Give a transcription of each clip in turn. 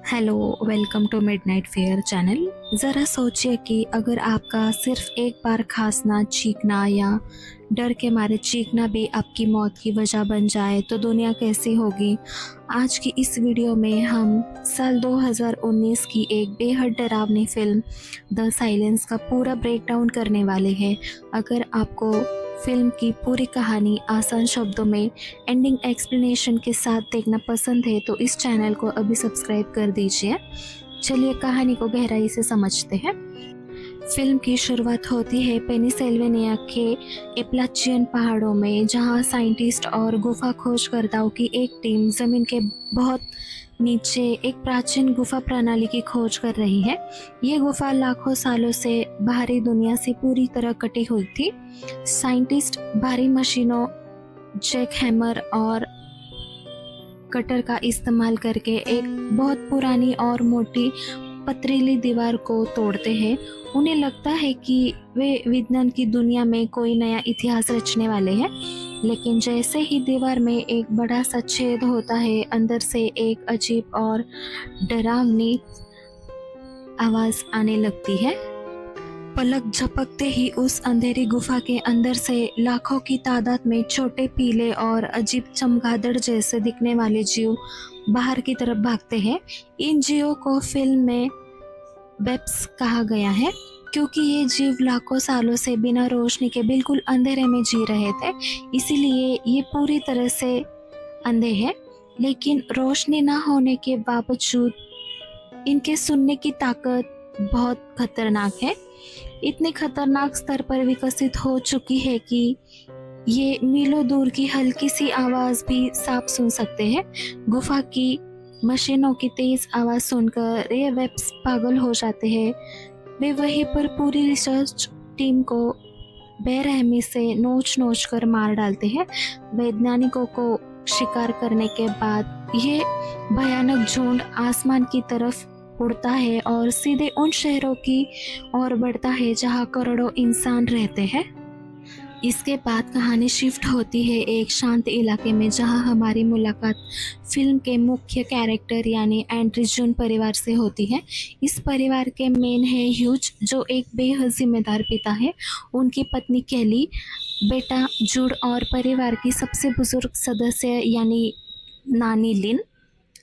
Hello, welcome to midnight fair channel. ज़रा सोचिए कि अगर आपका सिर्फ एक बार खांसना, छींकना या डर के मारे चीखना भी आपकी मौत की वजह बन जाए तो दुनिया कैसी होगी। आज की इस वीडियो में हम साल 2019 की एक बेहद डरावनी फिल्म द साइलेंस का पूरा ब्रेकडाउन करने वाले हैं। अगर आपको फिल्म की पूरी कहानी आसान शब्दों में एंडिंग एक्सप्लेनेशन के साथ देखना पसंद है तो इस चैनल को अभी सब्सक्राइब कर दीजिए। चलिए कहानी को गहराई से समझते हैं। फिल्म की शुरुआत होती है पेनिसिल्वेनिया के एपलाचियन पहाड़ों में, जहां साइंटिस्ट और गुफा खोजकर्ताओं की एक टीम जमीन के बहुत नीचे एक प्राचीन गुफा प्रणाली की खोज कर रही है। ये गुफा लाखों सालों से बाहरी दुनिया से पूरी तरह कटी हुई थी। साइंटिस्ट भारी मशीनों, जैक हैमर और कटर का इस्तेमाल करके एक बहुत पुरानी और मोटी पथरीली दीवार को तोड़ते हैं। उन्हें लगता है कि वे विज्ञान की दुनिया में कोई नया इतिहास रचने वाले हैं, लेकिन जैसे ही दीवार में एक बड़ा सा छेद होता है, अंदर से एक अजीब और डरावनी आवाज आने लगती है। पलक झपकते ही उस अंधेरी गुफा के अंदर से लाखों की तादाद में छोटे पीले और अजीब चमगादड़ जैसे दिखने वाले जीव बाहर की तरफ भागते हैं। इन जीवों को फिल्म में वेप्स कहा गया है, क्योंकि ये जीव लाखों सालों से बिना रोशनी के बिल्कुल अंधेरे में जी रहे थे, इसीलिए ये पूरी तरह से अंधे हैं। लेकिन रोशनी ना होने के बावजूद इनके सुनने की ताकत बहुत खतरनाक है। इतने खतरनाक स्तर पर विकसित हो चुकी है कि ये मीलों दूर की हल्की सी आवाज भी साफ सुन सकते हैं। गुफा की मशीनों की तेज आवाज सुनकर ये वेप्स पागल हो जाते हैं। वे वहीं पर पूरी रिसर्च टीम को बेरहमी से नोच नोच कर मार डालते हैं। वैज्ञानिकों को शिकार करने के बाद ये भयानक झुंड आसमान की तरफ उड़ता है और सीधे उन शहरों की ओर बढ़ता है जहां करोड़ों इंसान रहते हैं। इसके बाद कहानी शिफ्ट होती है एक शांत इलाके में, जहां हमारी मुलाकात फिल्म के मुख्य कैरेक्टर यानी एंड्री जून परिवार से होती है। इस परिवार के मेन है ह्यूज, जो एक बेहद जिम्मेदार पिता है। उनकी पत्नी केली, बेटा जूड और परिवार की सबसे बुजुर्ग सदस्य यानी नानी लिन।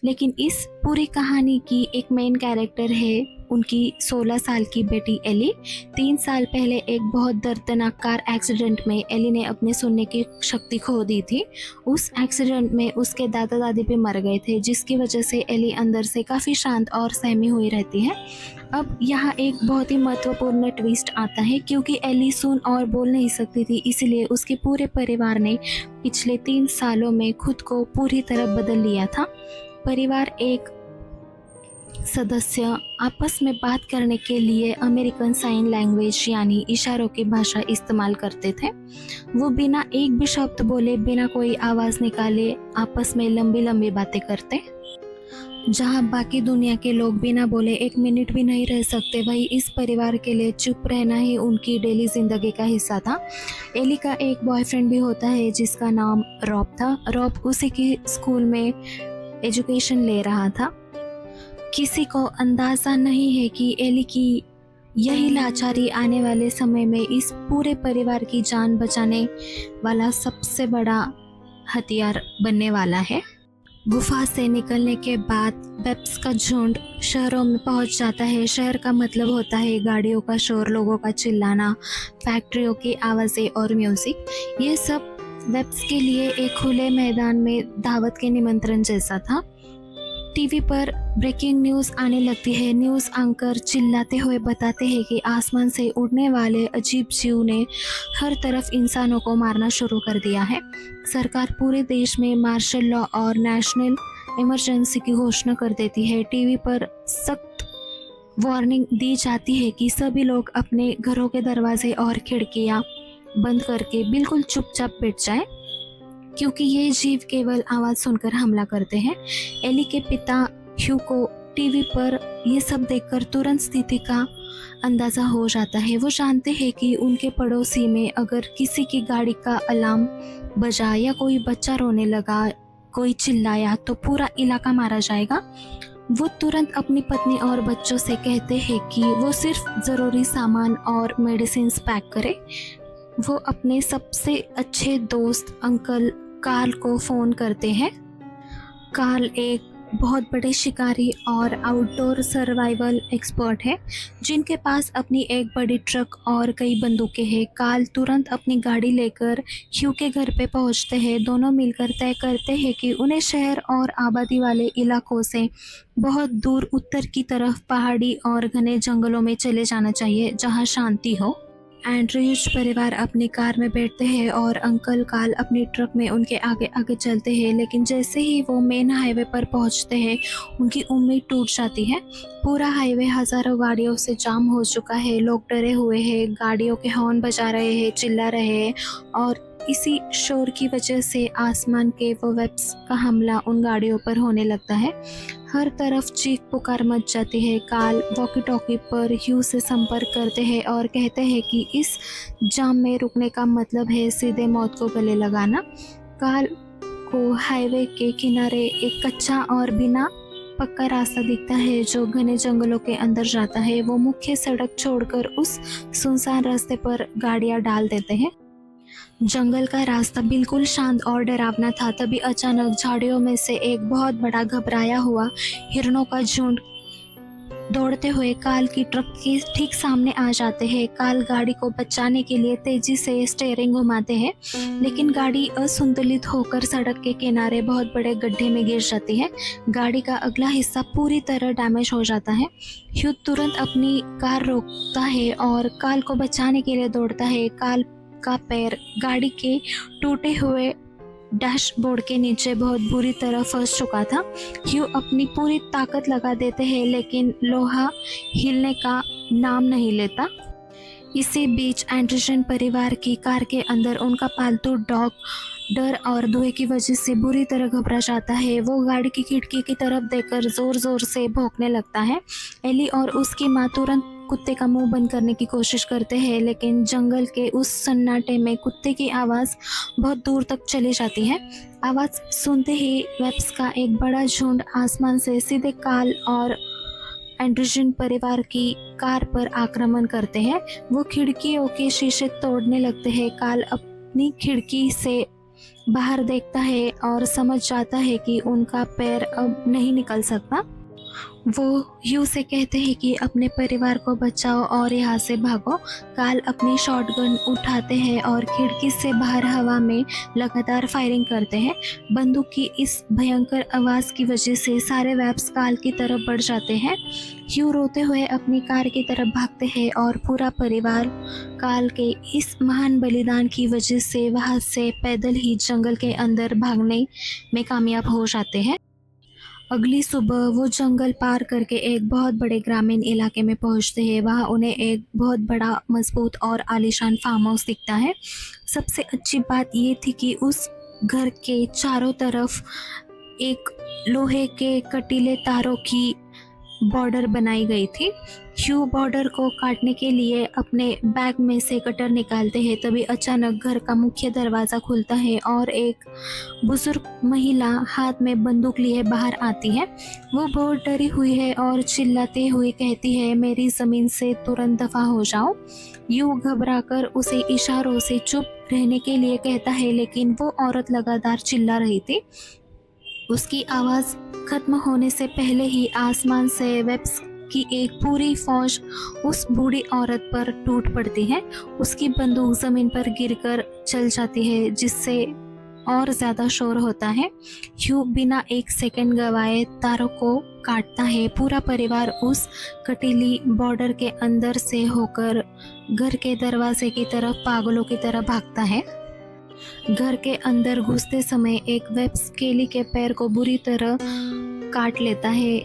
लेकिन इस पूरी कहानी की एक मेन कैरेक्टर है उनकी 16 साल की बेटी एली। 3 साल पहले एक बहुत दर्दनाक कार एक्सीडेंट में एली ने अपने सुनने की शक्ति खो दी थी। उस एक्सीडेंट में उसके दादा दादी भी मर गए थे, जिसकी वजह से एली अंदर से काफ़ी शांत और सहमी हुई रहती है। अब यहाँ एक बहुत ही महत्वपूर्ण ट्विस्ट आता है, क्योंकि एली सुन और बोल नहीं सकती थी, इसलिए उसके पूरे परिवार ने पिछले 3 सालों में खुद को पूरी तरह बदल लिया था। परिवार एक सदस्य आपस में बात करने के लिए अमेरिकन साइन लैंग्वेज यानी इशारों की भाषा इस्तेमाल करते थे। वो बिना एक भी शब्द बोले, बिना कोई आवाज़ निकाले आपस में लंबी लंबी बातें करते। जहाँ बाकी दुनिया के लोग बिना बोले एक मिनट भी नहीं रह सकते, वही इस परिवार के लिए चुप रहना ही उनकी डेली जिंदगी का हिस्सा था। एली का एक बॉयफ्रेंड भी होता है जिसका नाम रॉब था। रॉब उसी की स्कूल में एजुकेशन ले रहा था। किसी को अंदाज़ा नहीं है कि एली की यही लाचारी आने वाले समय में इस पूरे परिवार की जान बचाने वाला सबसे बड़ा हथियार बनने वाला है। गुफा से निकलने के बाद वेप्स का झुंड शहरों में पहुंच जाता है। शहर का मतलब होता है गाड़ियों का शोर, लोगों का चिल्लाना, फैक्ट्रियों की आवाज़ें और म्यूज़िक। ये सब वेप्स के लिए एक खुले मैदान में दावत के निमंत्रण जैसा था। टीवी पर ब्रेकिंग न्यूज़ आने लगती है। न्यूज़ एंकर चिल्लाते हुए बताते हैं कि आसमान से उड़ने वाले अजीब जीव ने हर तरफ इंसानों को मारना शुरू कर दिया है। सरकार पूरे देश में मार्शल लॉ और नेशनल इमरजेंसी की घोषणा कर देती है। टीवी पर सख्त वार्निंग दी जाती है कि सभी लोग अपने घरों के दरवाजे और खिड़कियां बंद करके बिल्कुल चुपचाप बैठ जाएं, क्योंकि ये जीव केवल आवाज़ सुनकर हमला करते हैं। एली के पिता ह्यू को टीवी पर ये सब देखकर तुरंत स्थिति का अंदाज़ा हो जाता है। वो जानते हैं कि उनके पड़ोसी में अगर किसी की गाड़ी का अलार्म बजा या कोई बच्चा रोने लगा, कोई चिल्लाया, तो पूरा इलाका मारा जाएगा। वो तुरंत अपनी पत्नी और बच्चों से कहते हैं कि वो सिर्फ ज़रूरी सामान और मेडिसिन्स पैक करे। वो अपने सबसे अच्छे दोस्त अंकल कार्ल को फ़ोन करते हैं। कार्ल एक बहुत बड़े शिकारी और आउटडोर सर्वाइवल एक्सपर्ट है, जिनके पास अपनी एक बड़ी ट्रक और कई बंदूकें हैं। कार्ल तुरंत अपनी गाड़ी लेकर ह्यू के घर पे पहुंचते हैं। दोनों मिलकर तय करते हैं कि उन्हें शहर और आबादी वाले इलाकों से बहुत दूर उत्तर की तरफ पहाड़ी और घने जंगलों में चले जाना चाहिए, जहां शांति हो। एंड्रयूज परिवार अपनी कार में बैठते हैं और अंकल कार्ल अपनी ट्रक में उनके आगे आगे चलते हैं, लेकिन जैसे ही वो मेन हाईवे पर पहुंचते हैं उनकी उम्मीद टूट जाती है। पूरा हाईवे हज़ारों गाड़ियों से जाम हो चुका है। लोग डरे हुए हैं, गाड़ियों के हॉर्न बजा रहे हैं, चिल्ला रहे हैं और इसी शोर की वजह से आसमान के वो वेब्स का हमला उन गाड़ियों पर होने लगता है। हर तरफ चीख पुकार मच जाती है। कार्ल वॉकी टॉकी पर ह्यू से संपर्क करते हैं और कहते हैं कि इस जाम में रुकने का मतलब है सीधे मौत को गले लगाना। कार्ल को हाईवे के किनारे एक कच्चा और बिना पक्का रास्ता दिखता है जो घने जंगलों के अंदर जाता है। वो मुख्य सड़क छोड़कर उस सुनसान रास्ते पर गाड़ियां डाल देते हैं। जंगल का रास्ता बिल्कुल शांत और डरावना था। तभी अचानक झाड़ियों में से एक बहुत बड़ा घबराया हुआ हिरणों का झुंड दौड़ते हुए कार्ल की ट्रक के ठीक सामने आ जाते हैं। कार्ल गाड़ी को बचाने के लिए तेजी से स्टीयरिंग घुमाते हैं, लेकिन गाड़ी असंतुलित होकर सड़क के किनारे बहुत बड़े गड्ढे में गिर जाती है। गाड़ी का अगला हिस्सा पूरी तरह डैमेज हो जाता है। ह्यू तुरंत अपनी कार रोकता है और कार्ल को बचाने के लिए दौड़ता है। कार्ल का पैर गाड़ी के टूटे हुए डैशबोर्ड के नीचे बहुत बुरी तरह फंस चुका था। ह्यू अपनी पूरी ताकत लगा देते हैं, लेकिन लोहा हिलने का नाम नहीं लेता। इसी बीच एंडरसन परिवार की कार के अंदर उनका पालतू डॉग डर और धुएं की वजह से बुरी तरह घबरा जाता है। वो गाड़ी की खिड़की की तरफ देखकर जोर जोर से भौंकने लगता है। एली और उसकी माँ तुरंत कुत्ते का मुंह बंद करने की कोशिश करते हैं, लेकिन जंगल के उस सन्नाटे में कुत्ते की आवाज़ बहुत दूर तक चली जाती है। आवाज़ सुनते ही वेब्स का एक बड़ा झुंड आसमान से सीधे कार्ल और एंडरसन परिवार की कार पर आक्रमण करते हैं। वो खिड़कियों के शीशे तोड़ने लगते हैं। कार्ल अपनी खिड़की से बाहर देखता है और समझ जाता है कि उनका पैर अब नहीं निकल सकता। वो ह्यू से कहते हैं कि अपने परिवार को बचाओ और यहाँ से भागो। कार्ल अपनी शॉटगन उठाते हैं और खिड़की से बाहर हवा में लगातार फायरिंग करते हैं। बंदूक की इस भयंकर आवाज़ की वजह से सारे वेब्स कार्ल की तरफ बढ़ जाते हैं। ह्यू रोते हुए अपनी कार की तरफ भागते हैं और पूरा परिवार कार्ल के इस महान बलिदान की वजह से वहाँ से पैदल ही जंगल के अंदर भागने में कामयाब हो जाते हैं। अगली सुबह वो जंगल पार करके एक बहुत बड़े ग्रामीण इलाके में पहुंचते हैं। वहाँ उन्हें एक बहुत बड़ा मजबूत और आलीशान फार्म हाउस दिखता है। सबसे अच्छी बात ये थी कि उस घर के चारों तरफ एक लोहे के कटीले तारों की बॉर्डर बनाई गई थी। ह्यू बॉर्डर को काटने के लिए अपने बैग में से कटर निकालते हैं। तभी अचानक घर का मुख्य दरवाज़ा खुलता है और एक बुजुर्ग महिला हाथ में बंदूक लिए बाहर आती है। वो बहुत डरी हुई है और चिल्लाते हुए कहती है, मेरी ज़मीन से तुरंत दफा हो जाओ। ह्यू घबराकर उसे इशारों से चुप रहने के लिए कहता है, लेकिन वो औरत लगातार चिल्ला रही थी। उसकी आवाज़ खत्म होने से पहले ही आसमान से वेब्स की एक पूरी फौज उस बूढ़ी औरत पर टूट पड़ती है। उसकी बंदूक ज़मीन पर गिरकर चल जाती है, जिससे और ज़्यादा शोर होता है। ह्यू बिना एक सेकंड गवाए तारों को काटता है। पूरा परिवार उस कटीली बॉर्डर के अंदर से होकर घर के दरवाजे की तरफ पागलों की तरह भागता है। घर के अंदर घुसते समय एक वेब्स केली के पैर को बुरी तरह काट लेता है।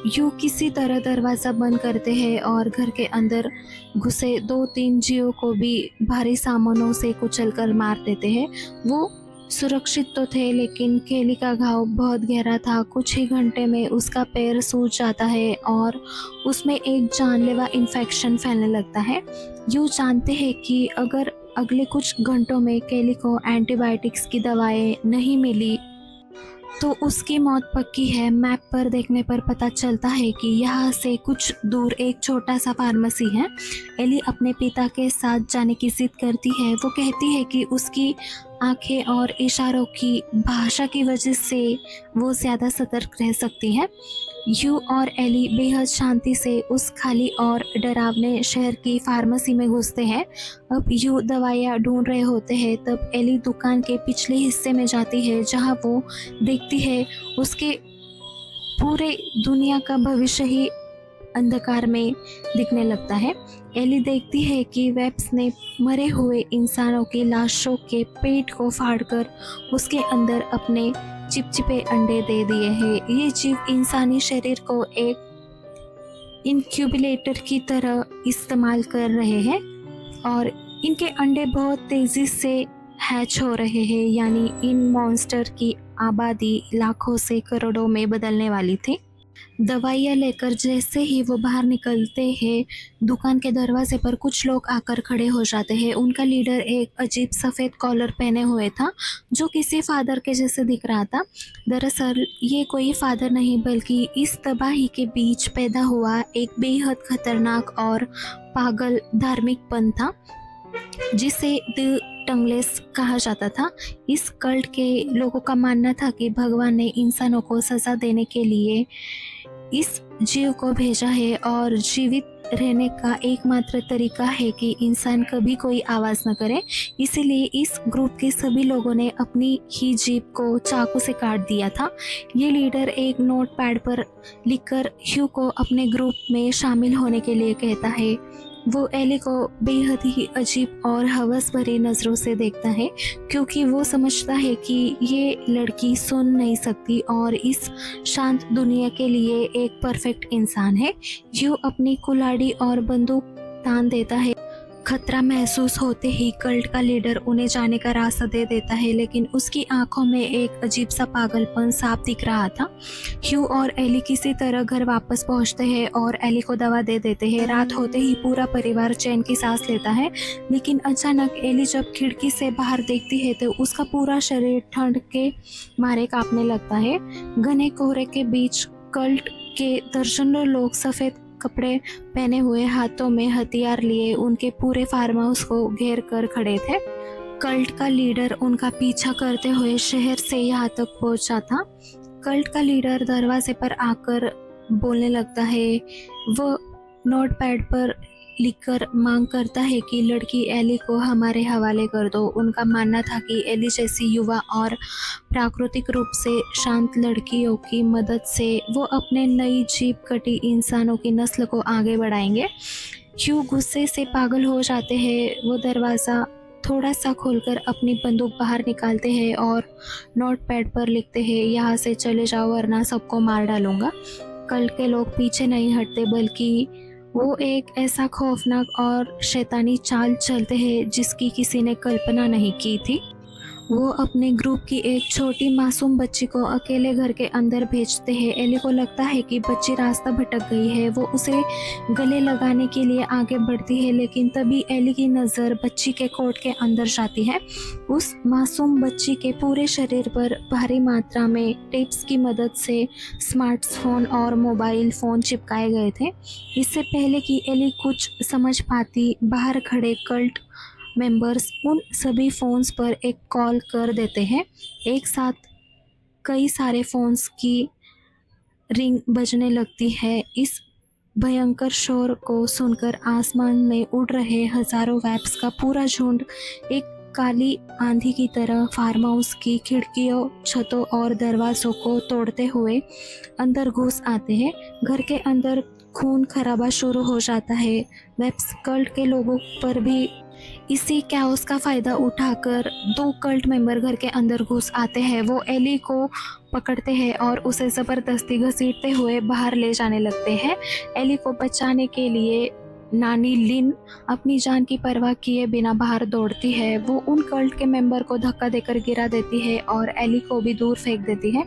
ह्यू किसी तरह दरवाज़ा बंद करते हैं और घर के अंदर घुसे 2-3 जीवों को भी भारी सामानों से कुचलकर मार देते हैं। वो सुरक्षित तो थे, लेकिन केली का घाव बहुत गहरा था। कुछ ही घंटे में उसका पैर सूज जाता है और उसमें एक जानलेवा इन्फेक्शन फैलने लगता है। ह्यू जानते हैं कि अगर अगले कुछ घंटों में केली को एंटीबायोटिक्स की दवाएं नहीं मिली तो उसकी मौत पक्की है। मैप पर देखने पर पता चलता है कि यहाँ से कुछ दूर एक छोटा सा फार्मेसी है। एली अपने पिता के साथ जाने की जिद करती है। वो कहती है कि उसकी आंखें और इशारों की भाषा की वजह से वो ज़्यादा सतर्क रह सकती है। यू और एली बेहद शांति से उस खाली और डरावने शहर की फार्मेसी में घुसते हैं। अब यू दवाइयाँ ढूंढ रहे होते हैं, तब एली दुकान के पिछले हिस्से में जाती है जहां वो देखती है उसके पूरे दुनिया का भविष्य ही अंधकार में दिखने लगता है। एली देखती है कि वेब्स ने मरे हुए इंसानों की लाशों के पेट को फाड़कर उसके अंदर अपने चिपचिपे अंडे दे दिए हैं। ये जीव इंसानी शरीर को एक इनक्यूबेटर की तरह इस्तेमाल कर रहे हैं और इनके अंडे बहुत तेज़ी से हैच हो रहे हैं, यानी इन मॉन्स्टर की आबादी लाखों से करोड़ों में बदलने वाली थी। दवाइयाँ लेकर जैसे ही वो बाहर निकलते हैं, दुकान के दरवाजे पर कुछ लोग आकर खड़े हो जाते हैं। उनका लीडर एक अजीब सफ़ेद कॉलर पहने हुए था जो किसी फादर के जैसे दिख रहा था। दरअसल ये कोई फादर नहीं बल्कि इस तबाही के बीच पैदा हुआ एक बेहद खतरनाक और पागल धार्मिक पंथ था जिसे द टंगलेस कहा जाता था। इस कल्ट के लोगों का मानना था कि भगवान ने इंसानों को सज़ा देने के लिए इस जीव को भेजा है और जीवित रहने का एकमात्र तरीका है कि इंसान कभी कोई आवाज़ न करे। इसीलिए इस ग्रुप के सभी लोगों ने अपनी ही जीभ को चाकू से काट दिया था। ये लीडर एक नोट पैड पर लिखकर ह्यू को अपने ग्रुप में शामिल होने के लिए कहता है। वो एली को बेहद ही अजीब और हवस भरी नज़रों से देखता है क्योंकि वो समझता है कि ये लड़की सुन नहीं सकती और इस शांत दुनिया के लिए एक परफेक्ट इंसान है। यू अपनी कुल्हाड़ी और बंदूक तान देता है। खतरा महसूस होते ही कल्ट का लीडर उन्हें जाने का रास्ता दे देता है, लेकिन उसकी आंखों में एक अजीब सा पागलपन साफ दिख रहा था। ह्यू और एली किसी तरह घर वापस पहुंचते हैं और एली को दवा दे देते हैं। रात होते ही पूरा परिवार चैन की सांस लेता है, लेकिन अचानक एली जब खिड़की से बाहर देखती है तो उसका पूरा शरीर ठंड के मारे कांपने लगता है। घने कोहरे के बीच कल्ट के दर्जनों लोग सफ़ेद कपड़े पहने हुए, हाथों में हथियार लिए उनके पूरे फार्म हाउस को घेर कर खड़े थे। कल्ट का लीडर उनका पीछा करते हुए शहर से यहाँ तक पहुंचा था। कल्ट का लीडर दरवाजे पर आकर बोलने लगता है। वो नोटपैड पर लिखकर मांग करता है कि लड़की एली को हमारे हवाले कर दो। उनका मानना था कि एली जैसी युवा और प्राकृतिक रूप से शांत लड़कियों की मदद से वो अपने नई जीभ कटी इंसानों की नस्ल को आगे बढ़ाएंगे। ह्यू गुस्से से पागल हो जाते हैं। वो दरवाज़ा थोड़ा सा खोलकर अपनी बंदूक बाहर निकालते हैं और नोटपैड पर लिखते हैं, यहाँ से चले जाओ वरना सबको मार डालूंगा। कल के लोग पीछे नहीं हटते बल्कि वो एक ऐसा खौफनाक और शैतानी चाल चलते हैं जिसकी किसी ने कल्पना नहीं की थी। वो अपने ग्रुप की एक छोटी मासूम बच्ची को अकेले घर के अंदर भेजते हैं। एली को लगता है कि बच्ची रास्ता भटक गई है। वो उसे गले लगाने के लिए आगे बढ़ती है, लेकिन तभी एली की नज़र बच्ची के कोट के अंदर जाती है। उस मासूम बच्ची के पूरे शरीर पर भारी मात्रा में टेप्स की मदद से स्मार्टफोन और मोबाइल फ़ोन चिपकाए गए थे। इससे पहले कि एली कुछ समझ पाती, बाहर खड़े कल्ट मेंबर्स उन सभी फ़ोन्स पर एक कॉल कर देते हैं। एक साथ कई सारे फ़ोन्स की रिंग बजने लगती है। इस भयंकर शोर को सुनकर आसमान में उड़ रहे हज़ारों वेब्स का पूरा झुंड एक काली आंधी की तरह फार्म हाउस की खिड़कियों, छतों और दरवाज़ों को तोड़ते हुए अंदर घुस आते हैं। घर के अंदर खून खराबा शुरू हो जाता है। वेब्स कल्ट के लोगों पर भी इसी कैओस का फ़ायदा उठाकर 2 कल्ट मेंबर घर के अंदर घुस आते हैं। वो एली को पकड़ते हैं और उसे ज़बरदस्ती घसीटते हुए बाहर ले जाने लगते हैं। एली को बचाने के लिए नानी लिन अपनी जान की परवाह किए बिना बाहर दौड़ती है। वो उन कल्ट के मेंबर को धक्का देकर गिरा देती है और एली को भी दूर फेंक देती है।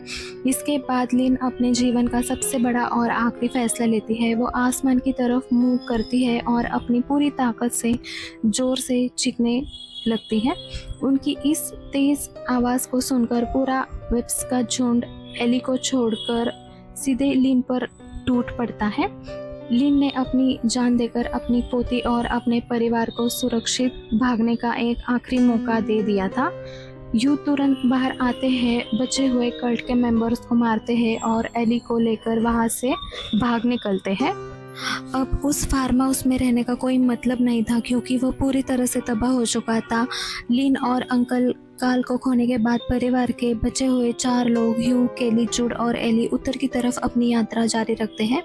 इसके बाद लिन अपने जीवन का सबसे बड़ा और आखिरी फैसला लेती है। वो आसमान की तरफ मुंह करती है और अपनी पूरी ताकत से ज़ोर से चीखने लगती है। उनकी इस तेज़ आवाज़ को सुनकर पूरा वेब्स का झुंड एली को छोड़कर सीधे लिन पर टूट पड़ता है। लिन ने अपनी जान देकर अपनी पोती और अपने परिवार को सुरक्षित भागने का एक आखिरी मौका दे दिया था। यू तुरंत बाहर आते हैं, बचे हुए कल्ट के मेंबर्स को मारते हैं और एली को लेकर वहाँ से भाग निकलते हैं। अब उस फार्म हाउस में रहने का कोई मतलब नहीं था क्योंकि वो पूरी तरह से तबाह हो चुका था। लिन और अंकल काल को खोने के बाद परिवार के बचे हुए 4 लोग ह्यू, केली, जुड और एली उत्तर की तरफ अपनी यात्रा जारी रखते हैं।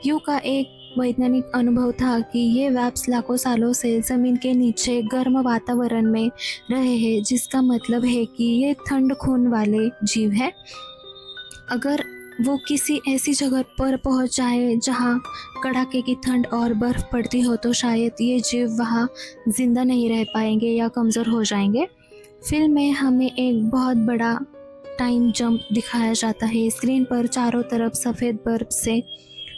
ह्यू का एक वैज्ञानिक अनुभव था कि ये वेब्स लाखों सालों से ज़मीन के नीचे गर्म वातावरण में रहे हैं, जिसका मतलब है कि ये ठंड खून वाले जीव हैं। अगर वो किसी ऐसी जगह पर पहुंच जाए जहां कड़ाके की ठंड और बर्फ़ पड़ती हो तो शायद ये जीव वहां ज़िंदा नहीं रह पाएंगे या कमज़ोर हो जाएंगे। फिल्म में हमें एक बहुत बड़ा टाइम जंप दिखाया जाता है। स्क्रीन पर चारों तरफ सफ़ेद बर्फ से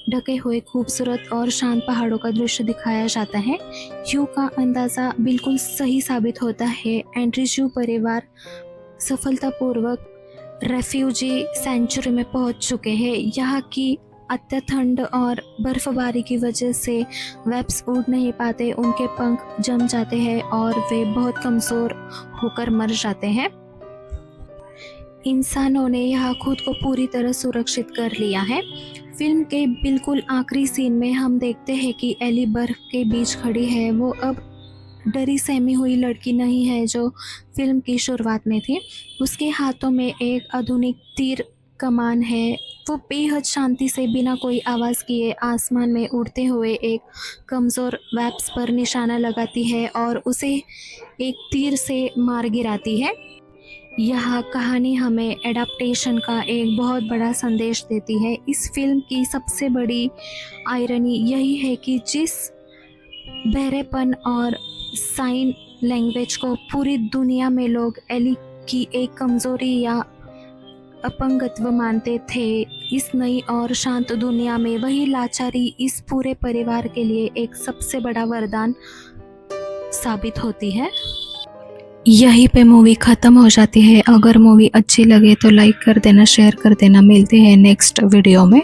ढके हुए खूबसूरत और शांत पहाड़ों का दृश्य दिखाया जाता है। ह्यू का अंदाज़ा बिल्कुल सही साबित होता है। एंड्रयू परिवार सफलतापूर्वक रेफ्यूजी सेंचुरी में पहुंच चुके हैं। यहाँ की अत्यंत ठंड और बर्फबारी की वजह से वेब्स उड़ नहीं पाते, उनके पंख जम जाते हैं और वे बहुत कमज़ोर होकर मर जाते हैं। इंसानों ने यहाँ खुद को पूरी तरह सुरक्षित कर लिया है। फिल्म के बिल्कुल आखिरी सीन में हम देखते हैं कि एली बर्फ के बीच खड़ी है। वो अब डरी सहमी हुई लड़की नहीं है जो फिल्म की शुरुआत में थी। उसके हाथों में एक आधुनिक तीर कमान है। वो बेहद शांति से बिना कोई आवाज़ किए आसमान में उड़ते हुए एक कमज़ोर वेब्स पर निशाना लगाती है और उसे एक तीर से मार गिराती है। यह कहानी हमें एडाप्टेशन का एक बहुत बड़ा संदेश देती है। इस फिल्म की सबसे बड़ी आयरनी यही है कि जिस बहरेपन और साइन लैंग्वेज को पूरी दुनिया में लोग एली की एक कमज़ोरी या अपंगत्व मानते थे, इस नई और शांत दुनिया में वही लाचारी इस पूरे परिवार के लिए एक सबसे बड़ा वरदान साबित होती है। यहीं पे मूवी ख़त्म हो जाती है। अगर मूवी अच्छी लगे तो लाइक कर देना, शेयर कर देना। मिलते हैं नेक्स्ट वीडियो में।